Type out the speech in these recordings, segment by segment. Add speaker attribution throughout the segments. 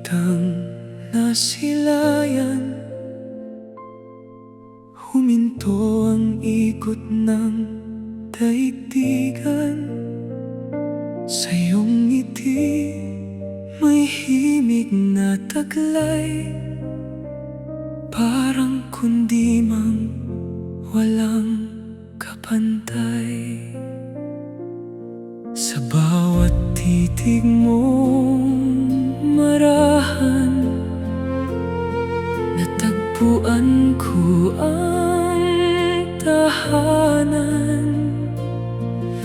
Speaker 1: kitang nasilayan. Huminto ang ikot ng daigdigan. Sa iyong ngiti may himig na taglay, parang kundi mang walang kapantay. Sa bawat titig mong marahan, natagpuan ko ang tahanan.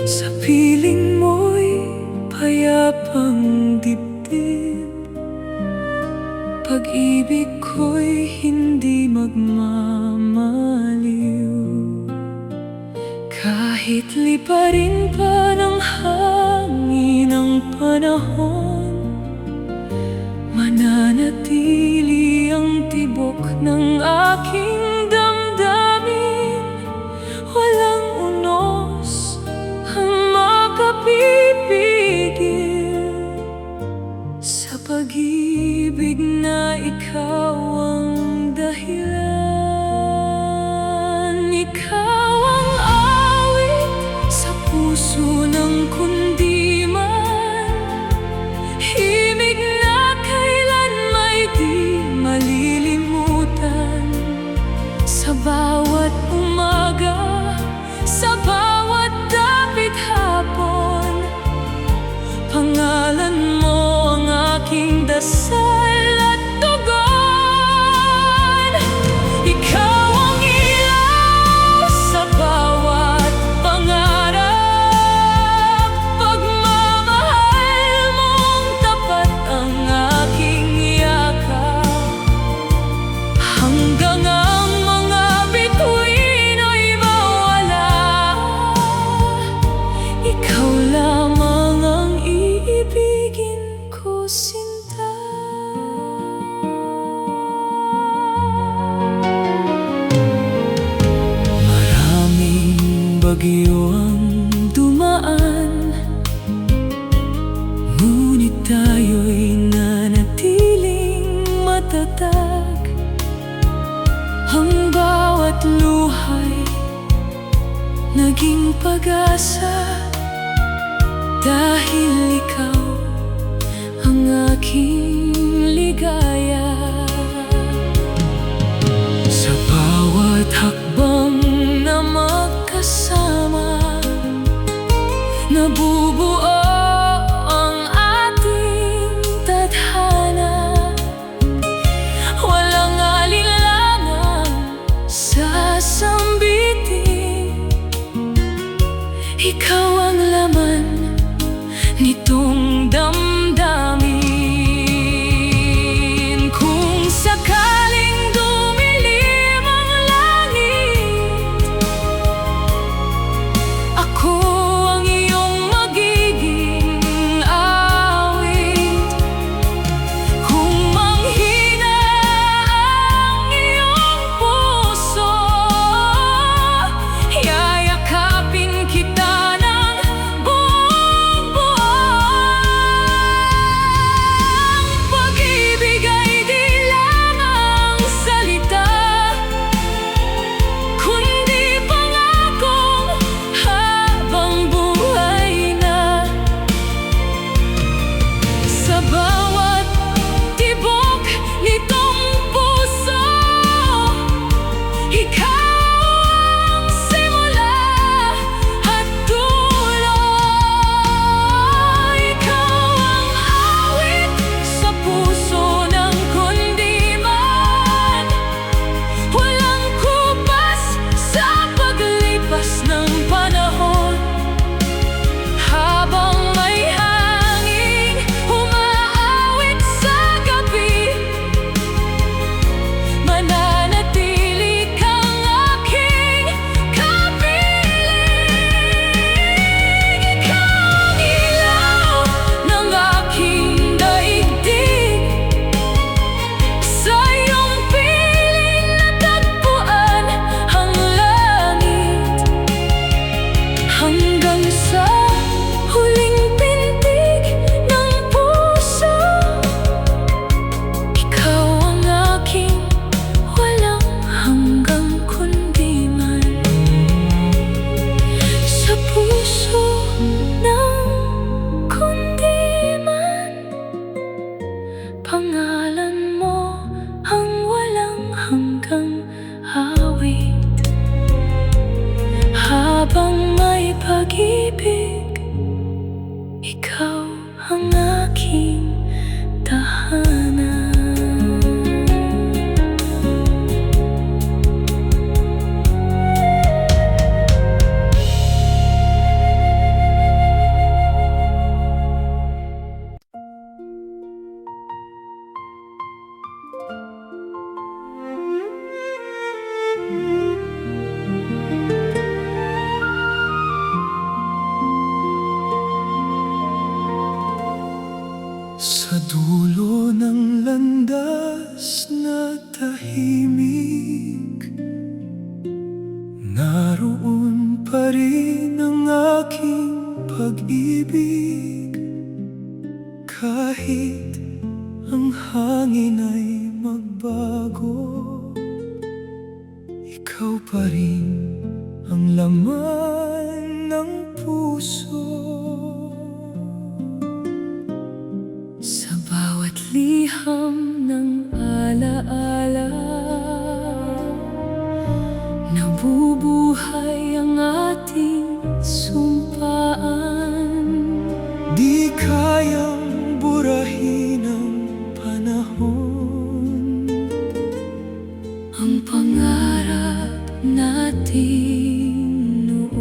Speaker 1: Sa piling mo'y payapang dibdib, pag-ibig ko'y hindi magmamaliw. Kahit liparin pa ng hangin ang panahon, mananatili ang tibok ng aking damdamin. Walang unos ang makapipigil sa pag-ibig na ikaw ang dahilan. Ikaw ang awit sa puso ng kundiman, himig na kailan may di malilimutan. Sa bawat umaga, sa bawat dapit hapon, pangalan mo ang aking dasal at tugon. Ikaw ang ilaw sa bawat pangarap, pagmamahal mong tapat ang aking yakap. Hanggang ang mga bituin ay mawala, ikaw lamang ang iibigin ko, sinta. Maraming bagyo ang dumaan, ngunit tayo'y nanatiling matatag. Ang bawat luhay naging pag-asa, dahil ikaw ang aking ligaya. Sa bawat hakbang na magkasama, nabubuo ang ating tadhana. Walang alinlangan sasambitin, ikaw ang laman nitong damdamin. pangalan mo ang walang hanggang awit. Habang may pag-ibig, ikaw ang aking tahanan.
Speaker 2: Sa dulo ng landas na tahimik, naroon pa rin ang aking pag-ibig. Kahit ang hangin ay magbago, ikaw pa rin ang laman ng puso.
Speaker 1: Sa bawat liham ng alaala, nabubuhay ang ating sumpaan.
Speaker 2: Di kayang burahin ng panahon
Speaker 1: Ang pangarap natin noon.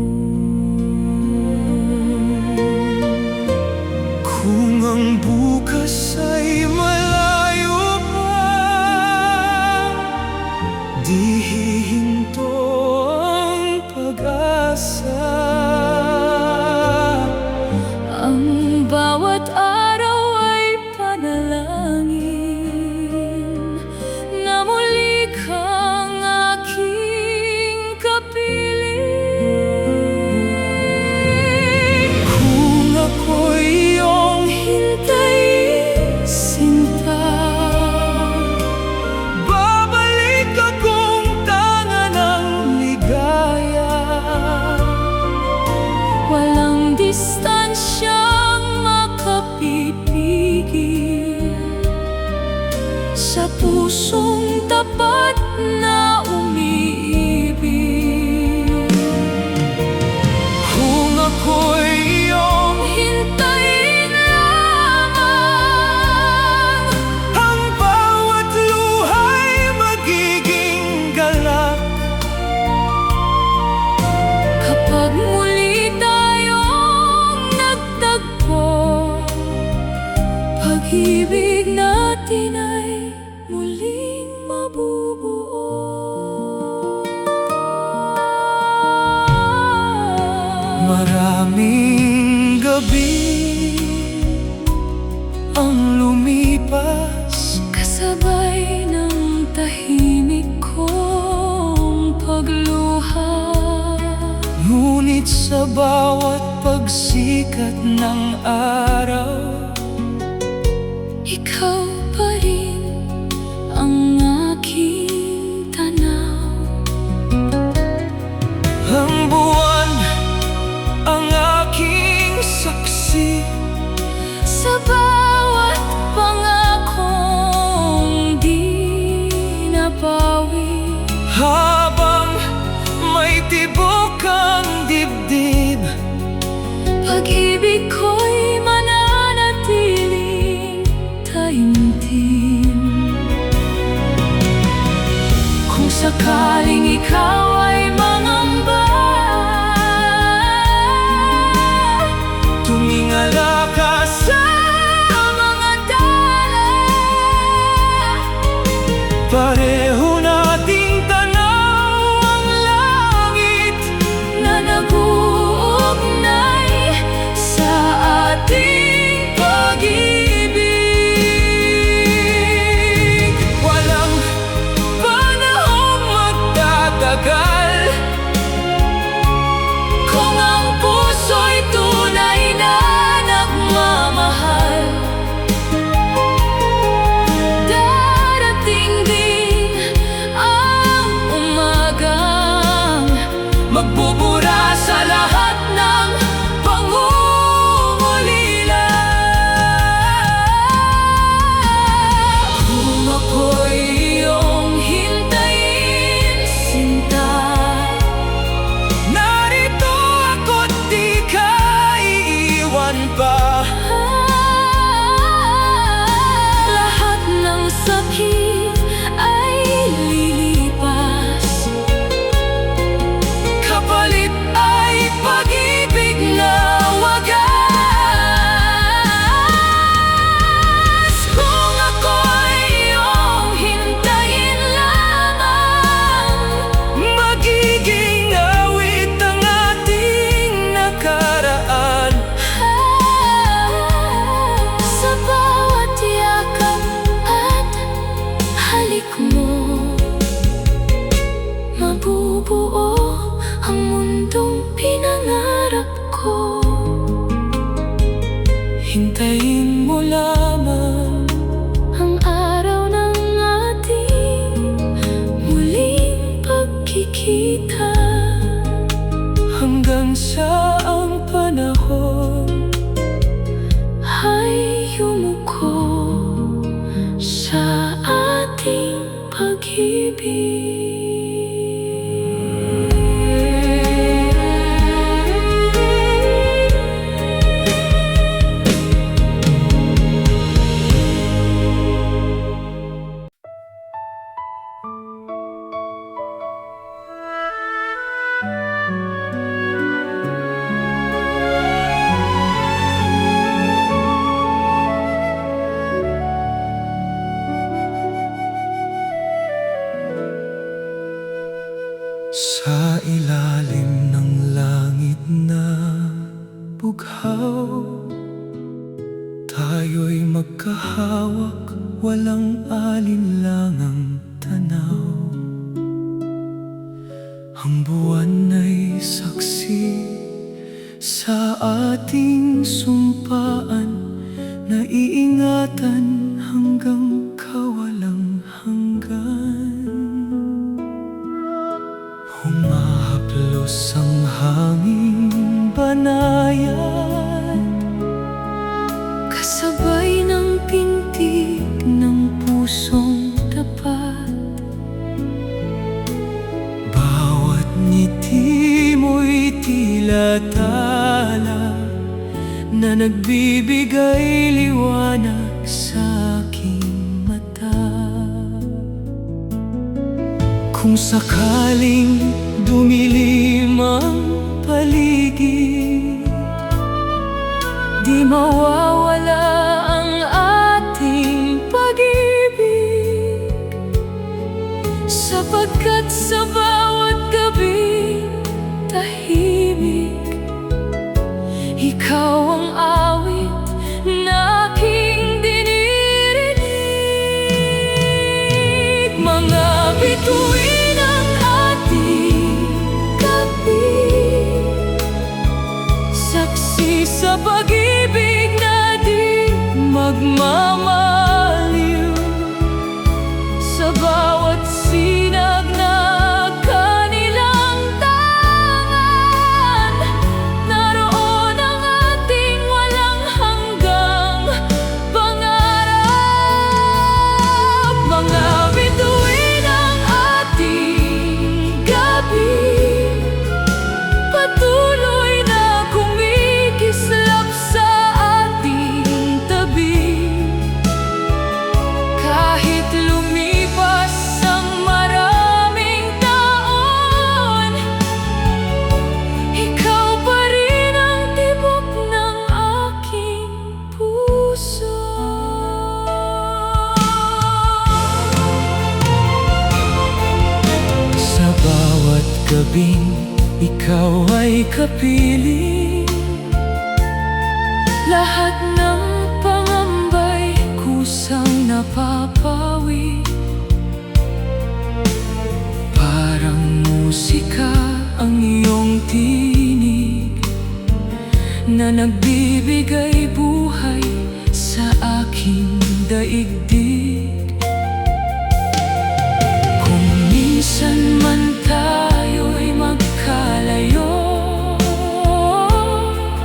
Speaker 2: kung ang bukas ay malayo pa. Di hihinto ang pag-asa.
Speaker 1: Ang bawat araw ay panalangin na muli kang aking kapiling.
Speaker 2: Kung ako'y iyong
Speaker 1: Hintayin, sinta,
Speaker 2: babalik akong tanga ng ligaya.
Speaker 1: walang distansyang makapipigil sa pusong tapat na umiibig.
Speaker 2: Kung ako'y iyong
Speaker 1: Hintayin lamang,
Speaker 2: ang bawat luha'y magiging galak.
Speaker 1: kapag muli tayong nagtagpo, pag-ibig natin ay muling mabubuo.
Speaker 2: Maraming gabi ang lumipas,
Speaker 1: Kasabay ng tahimik kong pagluha,
Speaker 2: ngunit sa bawat pagsikat ng araw,
Speaker 1: ikaw pa rin ang aking tanaw.
Speaker 2: ang buwan ang aking saksi.
Speaker 1: Sa bawat pangakong di napawi,
Speaker 2: Habang may tibok ang dibdib,
Speaker 1: pag-ibig ko'y mananatiling taimtim. Kung sakaling ikaw ay mangamba,
Speaker 2: tumingala ka sa
Speaker 1: mga dala,
Speaker 2: pareho nating tanaw ang langit
Speaker 1: na nag-uugnay sa ating pag-ibig.
Speaker 2: walang panahong magtatagal.
Speaker 1: Kung ang puso'y tunay na nagmamahal, darating din pag-ibig.
Speaker 2: Sa ilalim ng langit na bughaw, tayo'y magkahawak, walang alinlangang tanaw. Ang buwan ay saksi sa ating sumpaan na iingatan hanggang kawalang hanggan. Humahaplos ang hanging banayad,
Speaker 1: Kasabay ng pintig ng pusong tapat.
Speaker 2: bawat ngiti mo'y tila tala na nagbibigay liwanag sa aking mata. Kung sakaling dumilim ang paligid,
Speaker 1: Di mawawala ang ating pag-ibig, sapagkat sa bawat gabi tahimik, ikaw ang awit na aking dinirinig. Mga bituin ang ating gabi, saksi sa pag-ibig na di magmamaliw. Sa bawat sinag na kanilang tangan, naroon ang ating walang hanggang pangarap. Mga bituin ang ating gabi, patuloy na kumikislap sa ating tabi. Kahit lumipas ang maraming taon, ikaw pa rin ang tibok ng aking puso.
Speaker 2: sa bawat gabing ikaw ay kapiling.
Speaker 1: Lahat ng pangambay kusang napapawi.
Speaker 2: Parang musika ang iyong tinig
Speaker 1: Na nagbibigay buhay sa aking daigdig.
Speaker 2: kung
Speaker 1: Minsan man tayo'y magkalayo,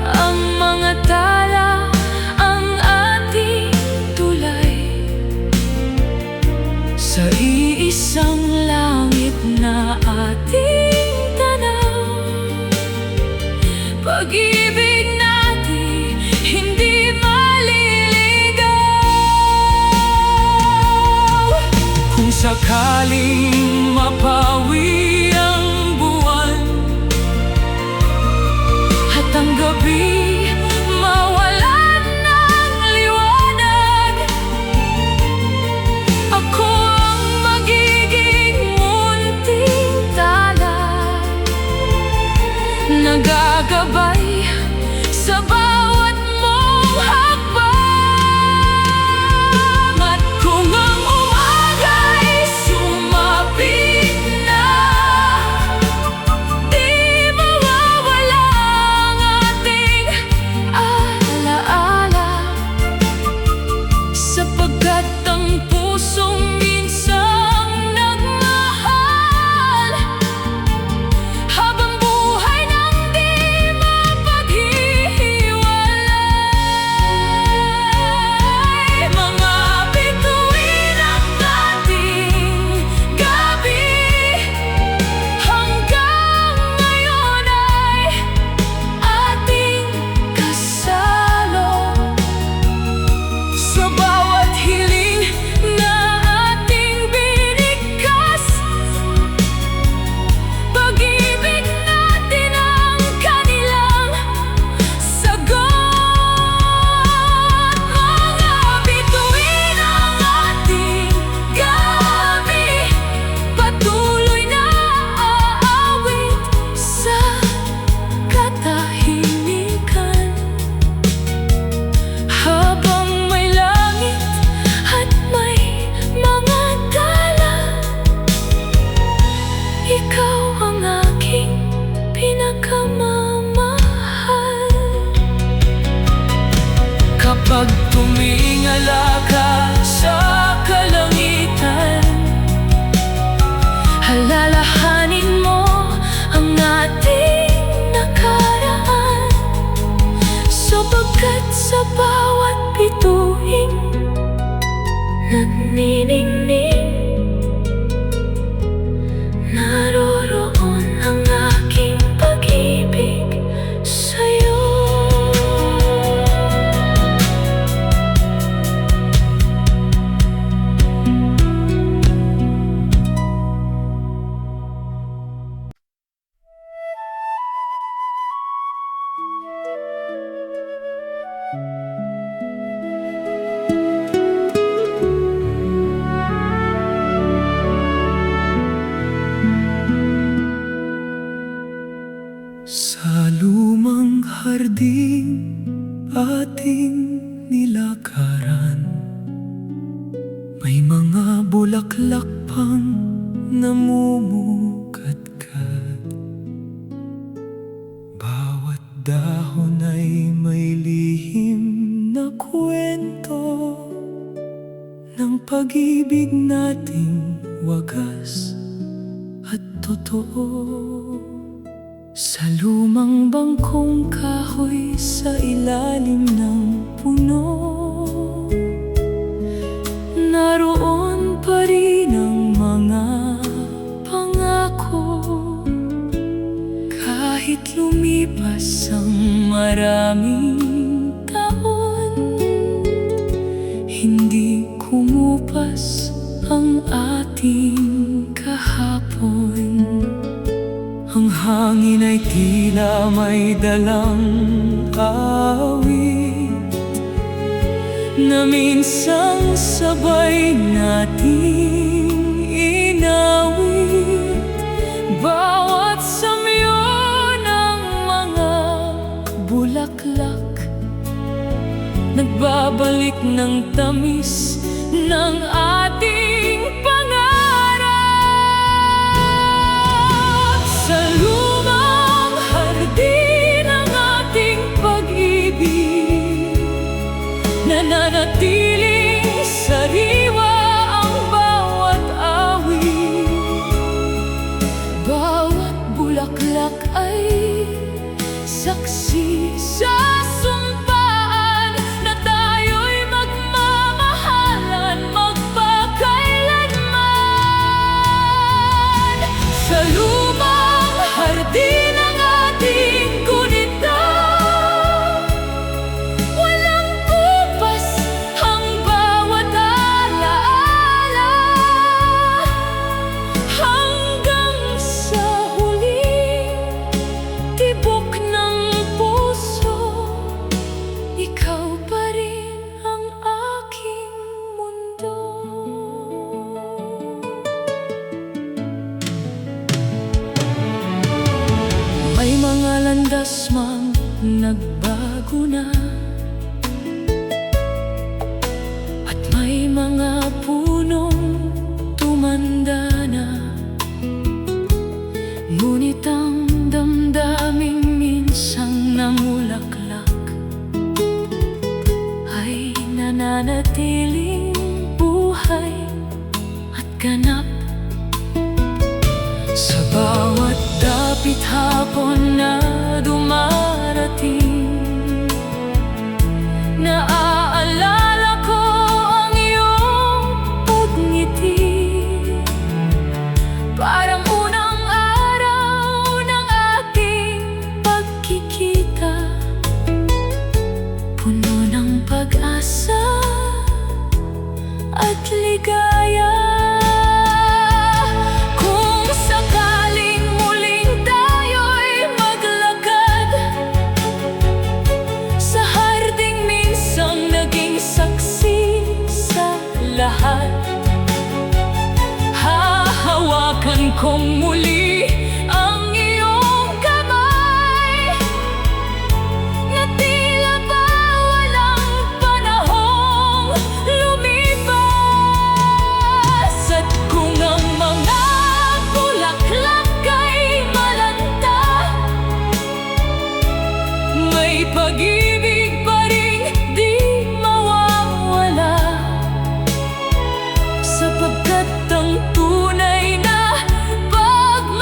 Speaker 1: ang mga tala ang ating tulay.
Speaker 2: sa
Speaker 1: Iisang langit na ating tanaw, pag-ibig natin hindi maliligaw.
Speaker 2: kung sakaling mapawi ang buwan
Speaker 1: At ang gabi mawalan ng liwanag, ako ang magiging munting tala, nagagabay sa bawat mong hakbang. At kung ang umaga'y sumapit naniningning. Naroroon ang aking pag-ibig sa'yo.
Speaker 2: Sa lumang harding ating nilakaran, may mga bulaklak pang namumukadkad. Bawat dahon ay may lihim na kwento ng pag-ibig nating wagas at totoo. Sa lumang bangkong kahoy sa ilalim ng puno, naroon pa rin ang mga pangako. Kahit lumipas ang maraming taon, hindi kumupas ang ating kahapon. Ang hangin ay tila may dalang awit na minsang sabay nating inawit. Bawat samyo ng mga bulaklak nagbabalik ng tamis ng ating sa lumang hardin ang ating pag-ibig, nananatiling sariwa ang bawat awit. Bawat bulaklak ay saksi sa sumpaan na tayo'y magmamahalan magpakailanman. Sa lumang hardin ang ating gunita, walang kupas ang bawat alaala, hanggang sa huling tibok ng puso, ikaw pa rin ang aking mundo. May mga landas mang nagbago na, at may mga punong tumanda na. Ngunit ang damdaming minsang namulaklak ay nananatiling buhay at ganap. Sa bawat dapit hapon na dumarating, naaalala ko ang iyong pagngiti. Parang unang araw ng ating pagkikita, puno ng pag-asa at ligaya. Hahawakan kong muli ang iyong kamay, na tila ba walang panahong lumipas. At kung ang mga bulaklak ay malanta, may pag-ibig pa rin di mawawala, sapagkat ang tunay na pagmamahal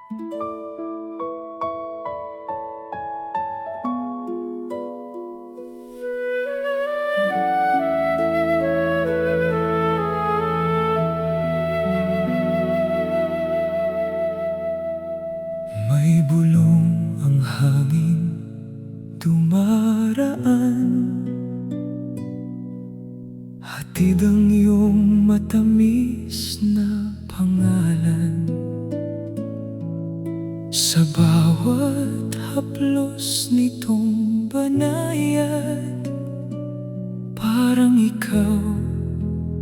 Speaker 2: May bulong ang hangin dumaraan, hatid ang iyong matamis na pangalan. Sa bawat haplos nitong banayad, parang ikaw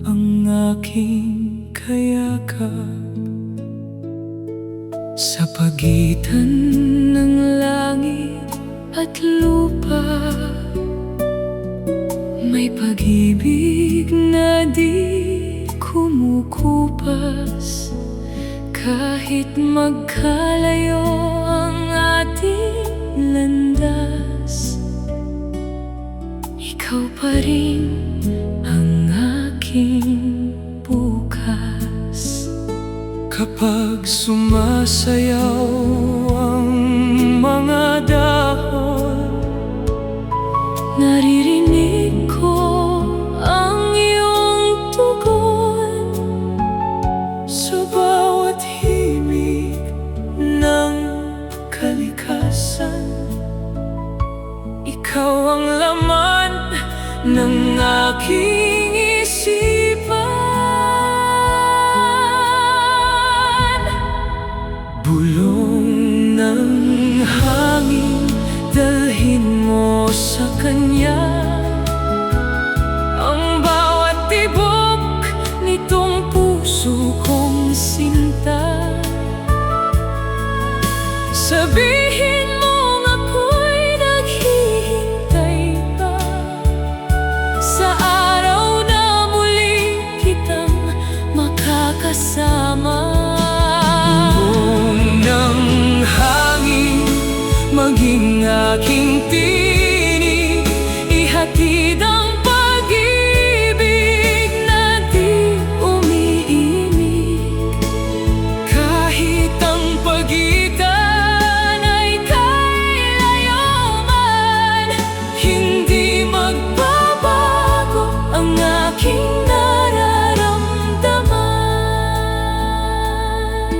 Speaker 2: ang aking kayakap. Sa pagitan ng langit at lupa, may pag-ibig na di kumukupas. Kahit magkalayo ang ating landas, ikaw pa rin ang aking bukas. Kapag sumasayaw ang mga dahon,
Speaker 1: naririnig ko ang iyong tugon.
Speaker 2: sa bawat himig ng kalikasan, ikaw ang laman ng aking isipan. Bulong ng hangin, dalhin mo sa kanya ang bawat tibok nitong puso kong sinta. Sabihin mong ako'y naghihintay pa sa araw na muli kitang makakasama. Maging aking tinig, ihatid ang pag-ibig na di umiimig. Kahit ang pagitan ay kailayo man, hindi magbabago ang aking nararamdaman.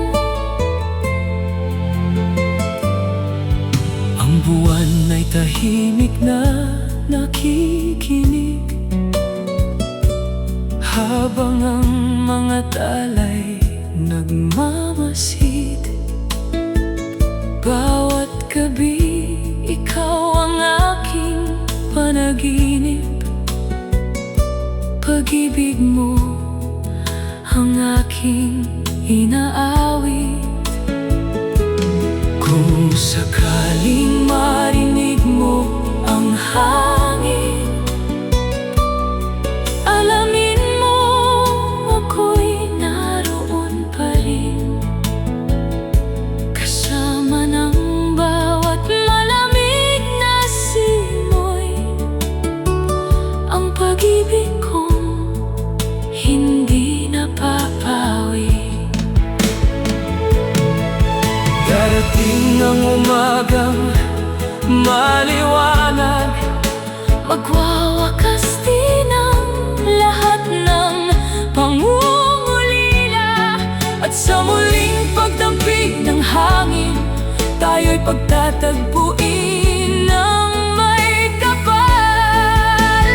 Speaker 2: Ang buwan ay tahimik na nakikinig, habang ang mga talay nagmamasid. Bawat gabi, ikaw ang aking panaginip. Pag-ibig mo ang aking inaawit. Kung sakaling marinig mo ang hangin, alamin mo ako'y naroon pa rin. Kasama ng bawat malamig na simoy, ang pag-ibig kong hindi napapawi. Darating ang umagang maliwanag, magwawakas din ang lahat ng pangungulila. At sa muling pagdampig ng hangin, tayo'y pagtatagpuin ng may kapal.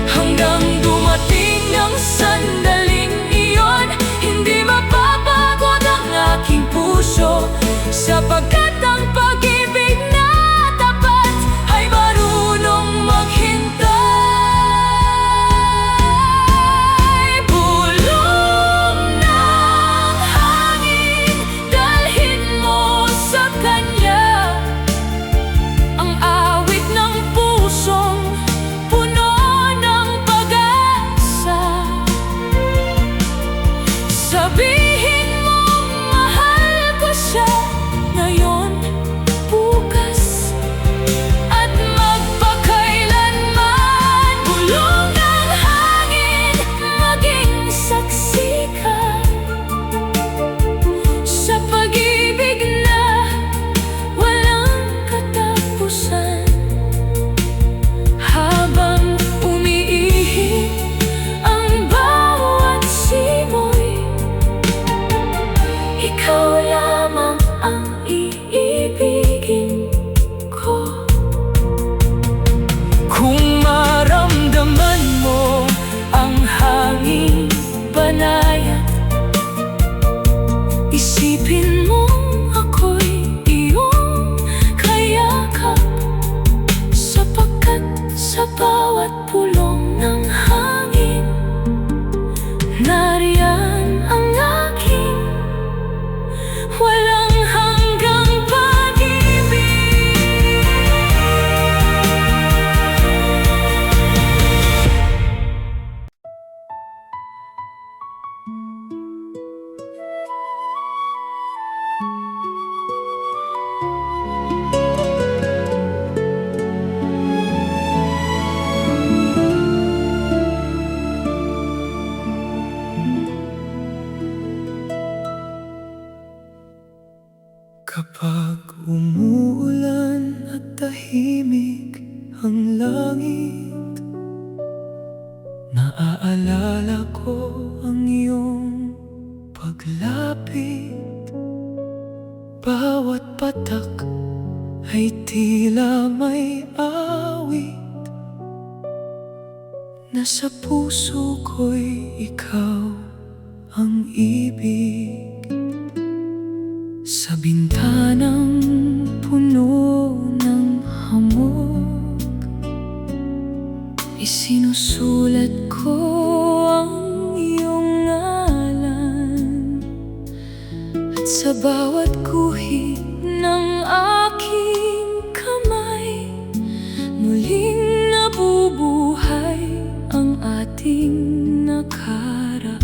Speaker 2: Hanggang dumating ang sandaling iyon, hindi mapapagod ang aking puso, sapagkat ang pag-ibig na tapat ay marunong maghintay. Bulong ng hangin, dalhin mo sa kanya
Speaker 1: ikaw lamang ang iibigin ko.
Speaker 2: Kung maramdaman mo ang hanging banayad,
Speaker 1: Isipin mong ako'y iyong kayakap, sapagkat sa bawat pulong ng hangin, nariyan ang aking walang hanggang pag-ibig.
Speaker 2: kapag umuulan at tahimik ang langit, naaalala ko ang iyong paglapit. Bawat patak ay tila may awit, nasa puso ko'y ikaw ang ibig. Sa bintanang puno ng hamog, isinusulat ko ang iyong ngalan, at sa bawat guhit ng aking kamay, muling nabubuhay ang ating nakaraan.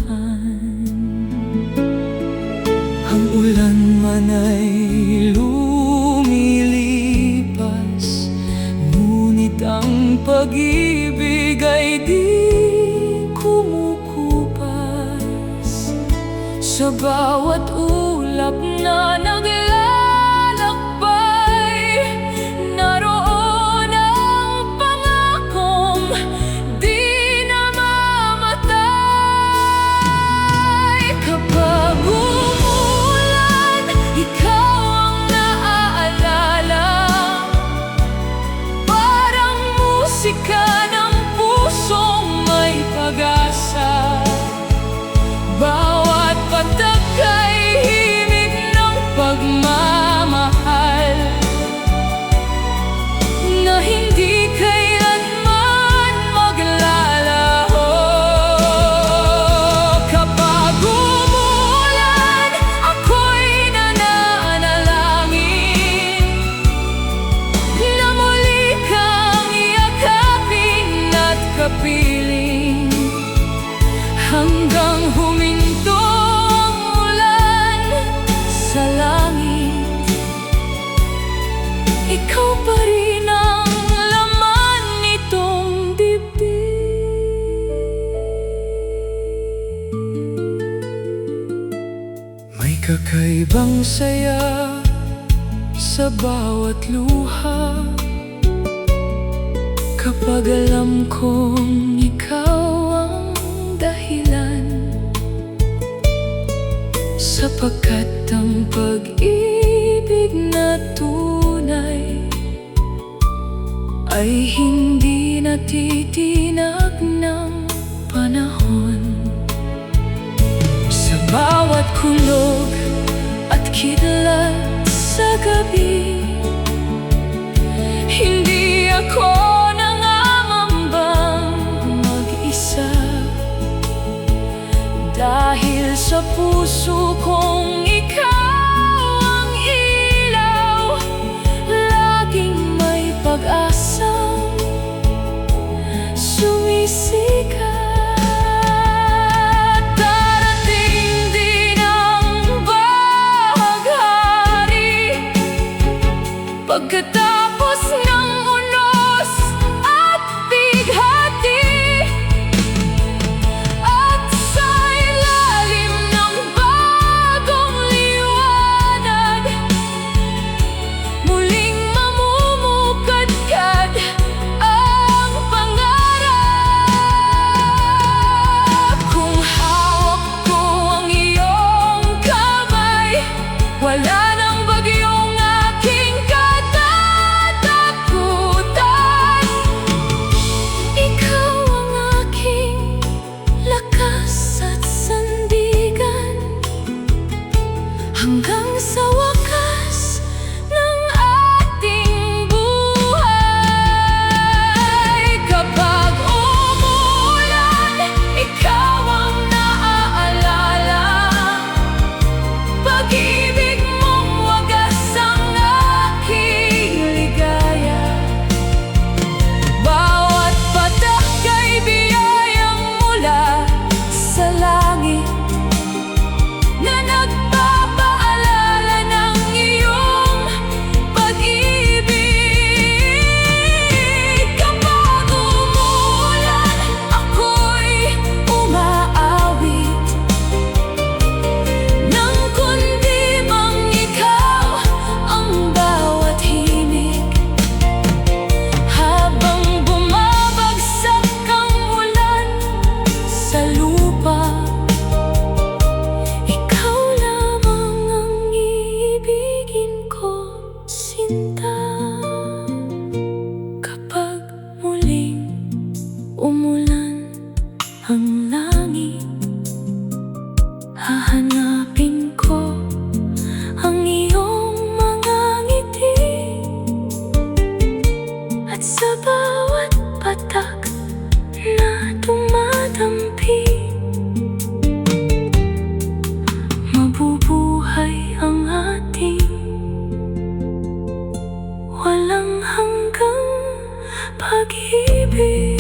Speaker 2: Ang ulan man ay lumilipas, ngunit ang pag-ibig ay di kumukupas. Sa bawat ulap na naglalakbay, naroon ang pangakong di namamatay. Kapag umuulan, ikaw ang naaalala, parang musika ng pusong may pag-asa. Bawat patak ay himig ng pagmamahal, na hindi kailanman maglalaho. Kapag umuulan, ako'y nananalangin na muli kang yakapin at kapiling, hanggang huminto ang ulan sa langit. Ikaw pa rin ang laman nitong dibdib. May kakaibang saya sa bawat luha, kapag alam kong ikaw ang dahilan, sapagkat ang pag-ibig na tunay ay hindi natitinag ng panahon. Sa bawat kulog at kidlat sa gabi, hindi ako nangangambang mag-isa, dahil sa puso kong ikaw ang ilaw, laging may pag-asang sumisikat. Darating din ang bahaghari, pagkatapos ng unos at bighati, at sa ilalim ng Wala nang bagyong aking katatakutan.
Speaker 1: Ikaw ang aking lakas at sandigan, hanggang sa wakas ng ating buhay. Kapag umuulan, ikaw ang naaalala. Pag-ibig mong wagas ang aking ligaya.
Speaker 2: Bawat patak ay biyayang mula sa langit na nagpapaalala ng iyong pag-ibig. Kapag umuulan, ako'y umaawit nang kundi mang ikaw ang bawat himig. Habang bumabagsak ang ulan sa lupa,
Speaker 1: Ikaw lamang ang iibigin ko, sinta. Kapag muling umulan ang langit, hahanapin ko ang iyong mga ngiti. At sa bawat patak na dumadampi, mabubuhay ang ating walang hanggang pag-ibig.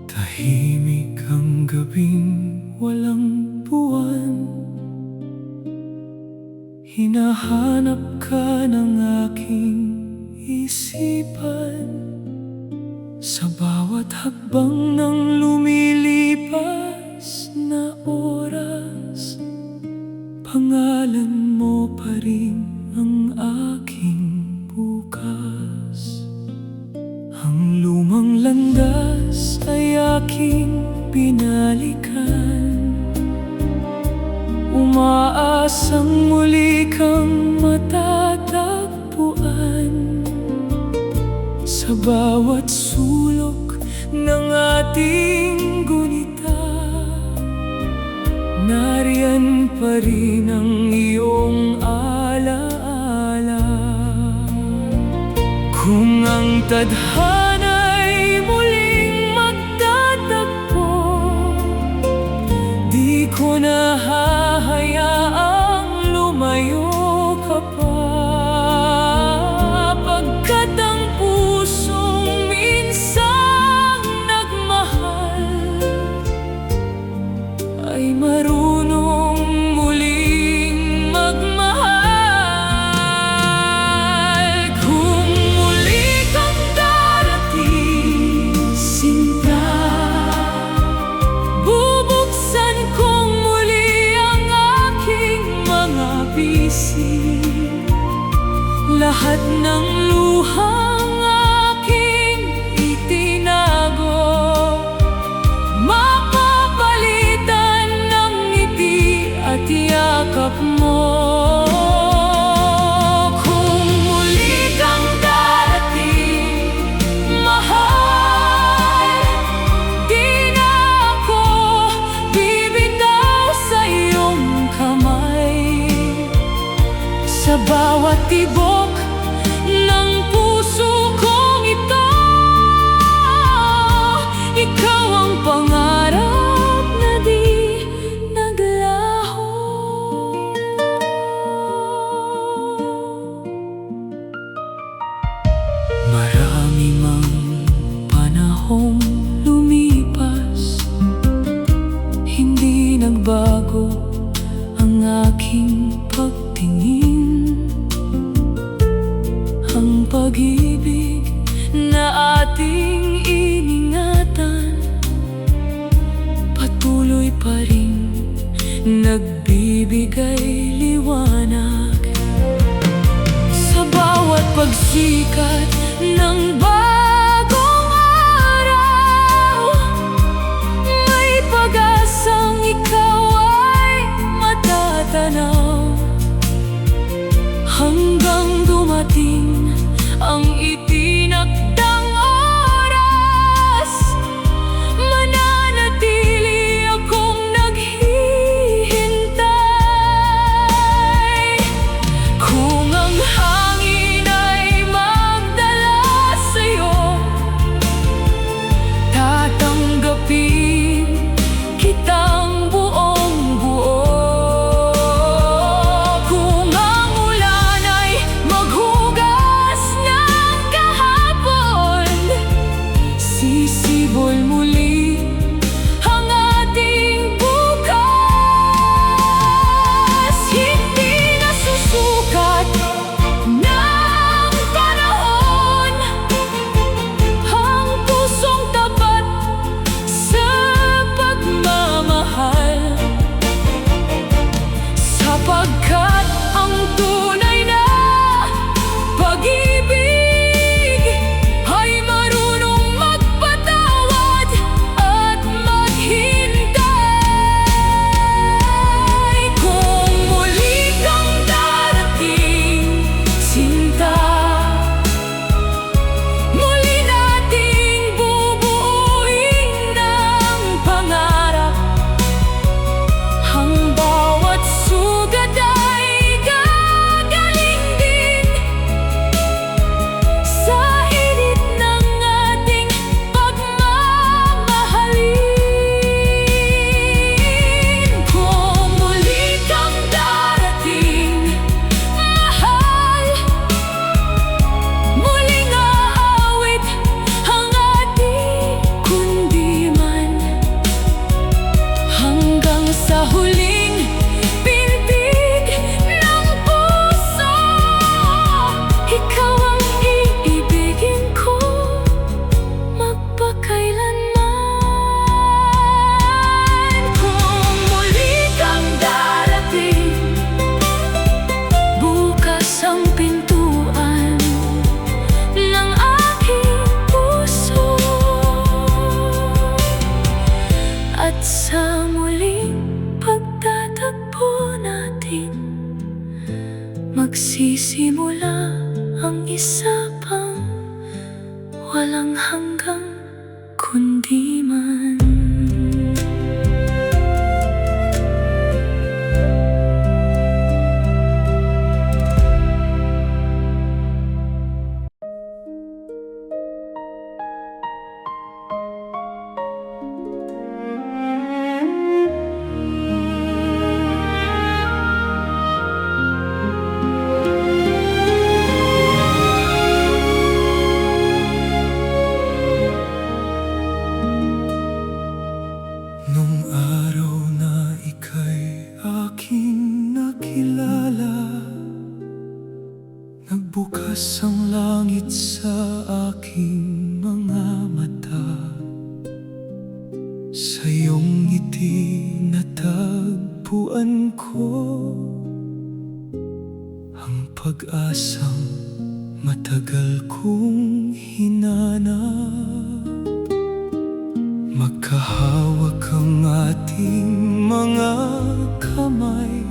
Speaker 3: Tahimik ang gabing walang buwan, hinahanap ka ng aking isipan. Sa bawat hakbang ng lumilipas na oras, pangalan mo pa rin ang aking bukas. Ang lumang landas ay aking binalikan, umaasang muli kang matatagpuan. Sa bawat sulok ng ating gunita, nariyan pa rin ang iyong alaala. Kung ang tadhana'y muling magtatagpo, di ko na hahayaang lumayo ka pa. Pagkat ang pusong minsang nagmahal ay marunong muling magmahal. Kung muli kang darating, sinta, bubuksan kong muli ang aking mga bisig. Lahat ng luhang aking itinago, mapapalitan ng ngiti at yakap mo. Kung muli kang darating, mahal, di na ako bibitaw sa iyong kamay. Sa bawat tibok ng puso
Speaker 2: ang pag-ibig na ating iningatan, patuloy pa rin nagbibigay liwanag. Sa bawat pagsikat ng bagong araw, may pag-asang ikaw ay matatanaw, hanggang dumating ang itinakdang oras. Mananatili akong naghihintay. Kung ang hangin ay magdala sa'yo, tatanggapin kitang buong buo. Kung ang ulan ay maghugas ng kahapon, sisibol muli ang ating bukas. Hindi nasusukat ng panahon ang pusong tapat sa pagmamahal, sapagkat ang tunay na pag-ibig ay marunong magpatawad at maghintay. Kung muli kang darating, sinta, muli nating bubuuin ng pangarap. Ang bawat sugat ay gagaling din sa init ng ating pagmamahalin. Kung muli kang darating, mahal, muling aawit ang ating kundiman, hanggang sa huling pintig ng puso. Ikaw ang iibigin ko magpakailanman. Kung muli kang darating, bukas ang pintuan ng aking puso, at sa muling pagtatagpo natin, magsisimula ang isa pang walang hanggang kundiman.
Speaker 4: Nung araw na ika'y aking nakilala, nagbukas ang langit sa aking mga mata. Sa iyong ngiti natagpuan ko ang pag-asang matagal kong hinanap. Magkahawak ang ating mga kamay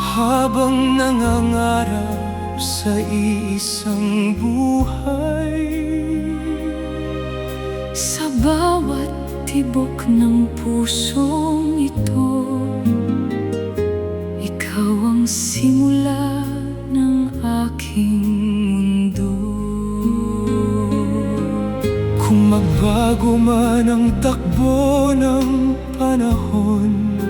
Speaker 4: habang nangangarap sa iisang buhay.
Speaker 2: Sa bawat tibok ng pusong ito, ikaw ang simula ng aking mundo.
Speaker 4: Kung magbago man ang takbo ng panahon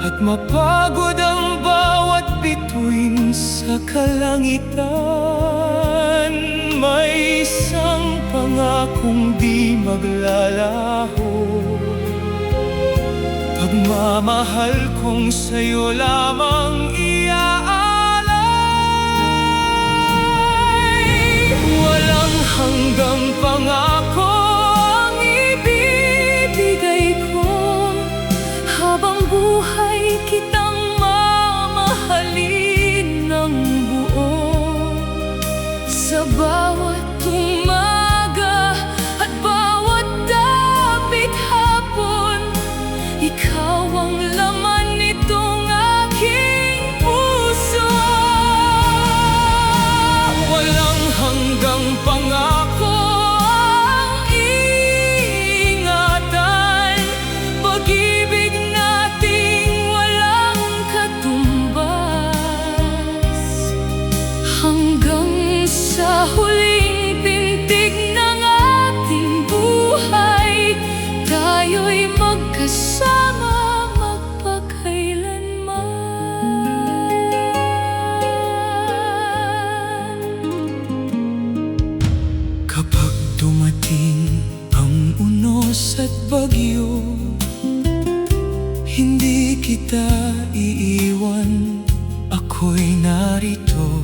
Speaker 4: at mapagod ang bawat bituin sa kalangitan, may isang pangakong di maglalaho. Pagmamahal kong sa'yo lamang iaalay.
Speaker 3: Sa huling pintig ng ating buhay, tayo'y magkasama magpakailanman.
Speaker 4: Kapag dumating ang unos at bagyo, hindi kita iiwan, ako'y narito.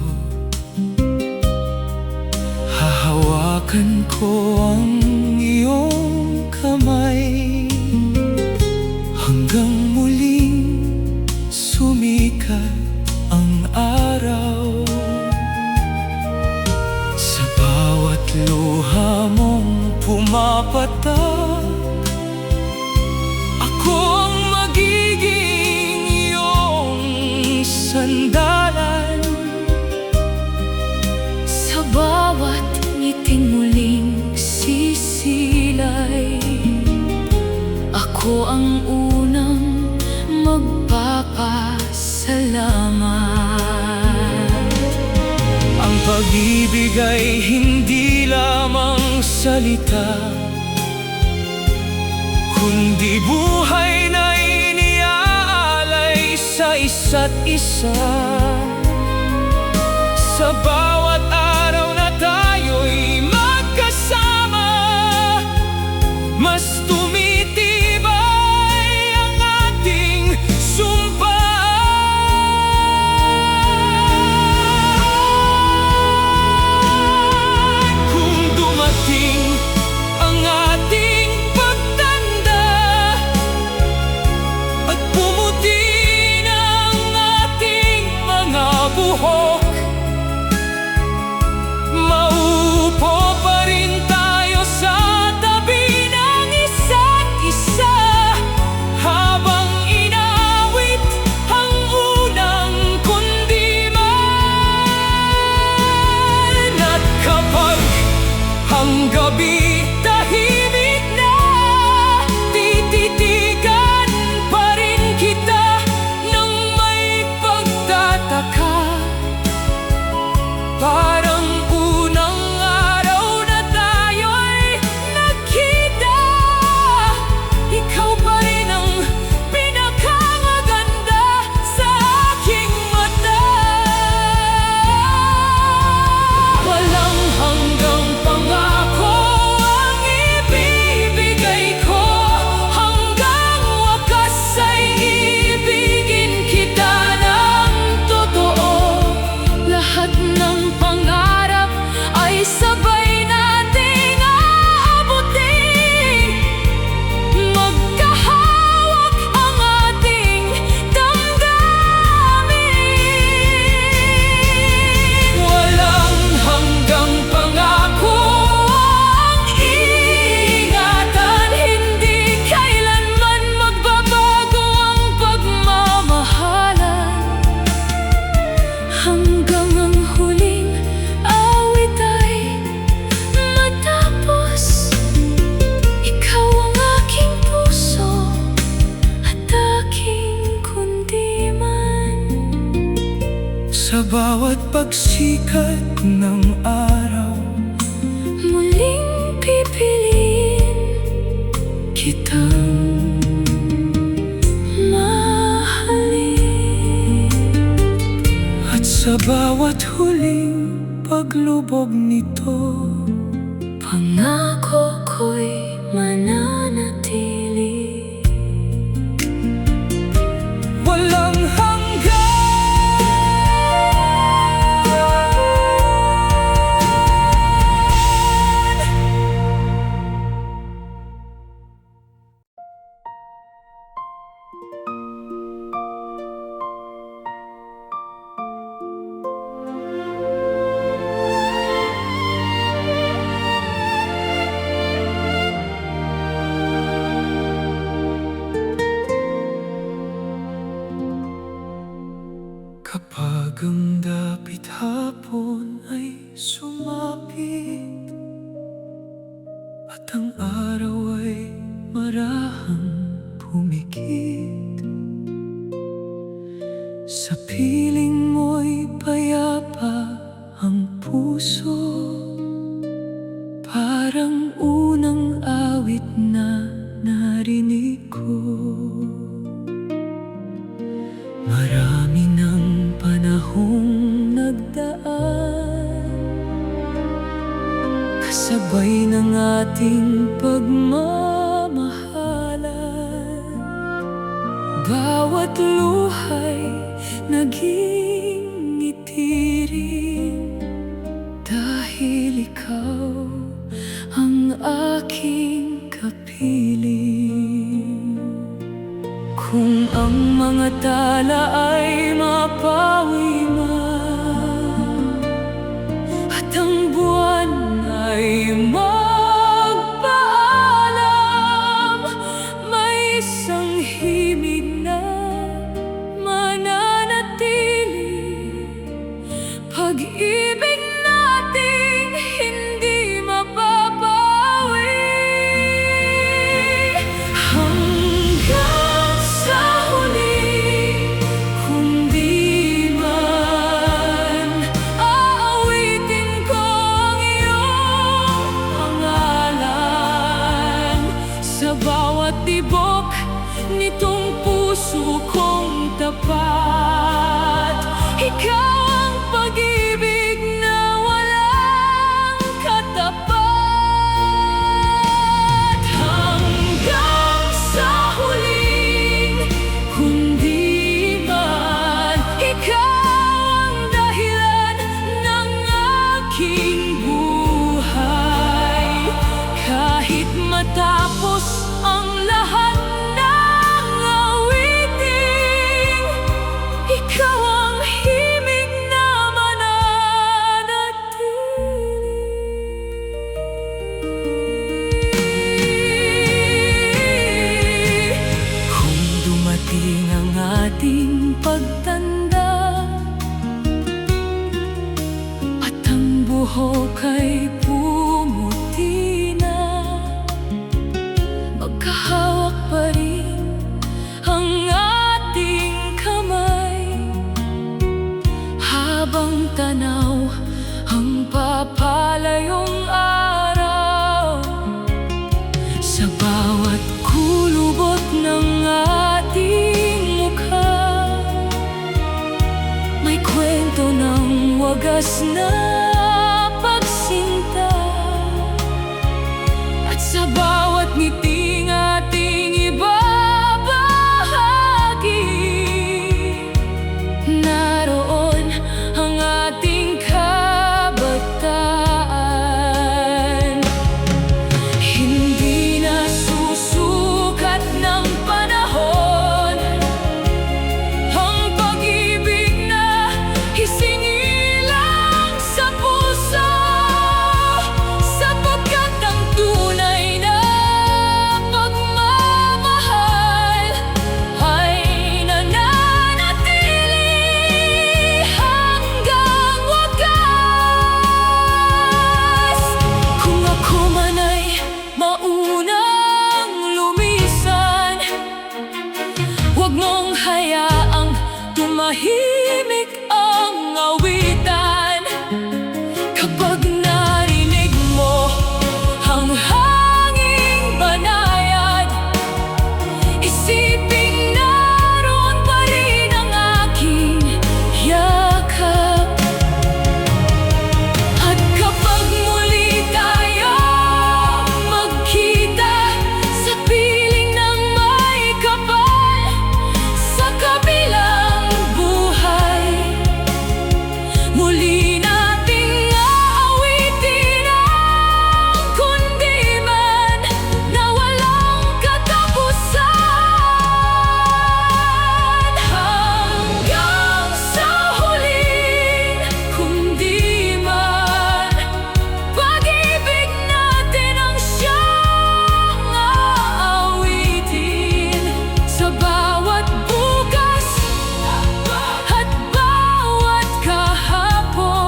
Speaker 4: Hahawakan ko ang iyong kamay hanggang muling sumikat ang araw. Sa bawat luha mong pumapatak, ako ang magiging iyong sandalan.
Speaker 3: Sa bawat ngiting muling sisilay, ako ang unang magpapasalamat.
Speaker 4: Ang pag-ibig ay hindi lamang salita, kundi buhay na iniaalay sa isa't isa. Sa bawat araw na tayo'y magkasama, mas tumitibay ang ating sumpa. Kung dumating ang ating pagtanda at pumuti ng ating mga buhok, maupo pa rin tayo sa tabi ng isa't isa habang inaawit ang unang kundiman. At kapag ang gabi tahimik na, tititigan pa rin kita ng may pagtataka. Parang unang araw na tayo'y nagkita, ikaw pa rin ang pinakamaganda sa aking mata. Walang hanggang pangako ang ibibigay ko, hanggang wakas ay ibigin kita ng totoo. Lahat ng pangarap ay sabay nating aabutin, magkahawak ang ating damdamin. Walang hanggang pangako ang iingatan, hindi kailanman magbabago ang pagmamahalan. Hanggang ang huling awit ay matapos, ikaw ang aking puso at aking kundiman. Sa bawat pagsikat ng araw,
Speaker 3: Muling pipiliin kitang mahalin.
Speaker 4: at sa bawat huling paglubog nito,
Speaker 3: Pangako ko'y mananatili.
Speaker 4: walang hanggan. Kapag ang dapit hapon ay sumapit at ang araw ay marahang pumikit, sa piling mo'y payapa ang puso.
Speaker 2: sabay ng ating pagmamahalan. Bawat luhay naging ngiti rin, dahil ikaw ang aking kapiling. Kung ang mga tala ay mapawi man, at ang buwan ay magpaalam, may isang himig na mananatili, pag-ibig nating hindi mapapawi. Hanggang sa huli, kung di man aawitin ko ang iyong pangalan, sa bawat tibok nitong puso kong tapat, ikaw ang pag-ibig na walang katapat. Hanggang sa huling, kung di man ikaw ang dahilan ng aking buhay, kahit matapos ang lahat ng awitin, ikaw ang himig na mananatili. Kung dumating ang ating pagtanda, at ang buhok ay pumuti na, magkahawak pa rin ang ating kamay, habang tanaw ang papalayong araw. Sa bawat kulubot ng ating mukha, may kwento ng wagas na pagsinta, at sa bawat ngiting ating ibabahagi, naroon ang ating kabataan. Hindi na susukat ng panahon ang pag-ibig na isingilang sa puso, sapagkat ang tunay na pagmamahal ay nananatili hanggang wakas. Kung ako man ay maunang lumisan, huwag mong hayaang tumahimik ang awitan. Kapag narinig mo ang hanging banayad, isiping naroon pa rin ang aking yakap. At kapag muli tayo magkita sa piling ng may kapal, sa kabilang buhay, muli nating aawitin ang kundi man na walang katapusan. Hanggang sa huling, kung di man pag-ibig natin ang siyang aawitin, sa bawat bukas at bawat kahapon.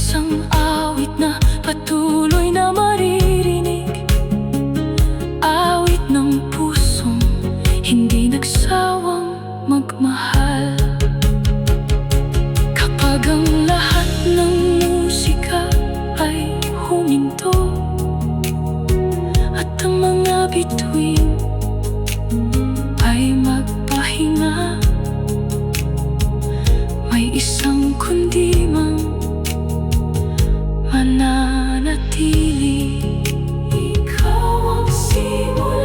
Speaker 3: isang awit na patuloy na maririnig. Awit ng pusong hindi nagsawang magmahal. Kapag ang lahat ng musika ay huminto at ang mga bituin ay magpahinga, may isang kundimang mananatili. Ikaw ang simula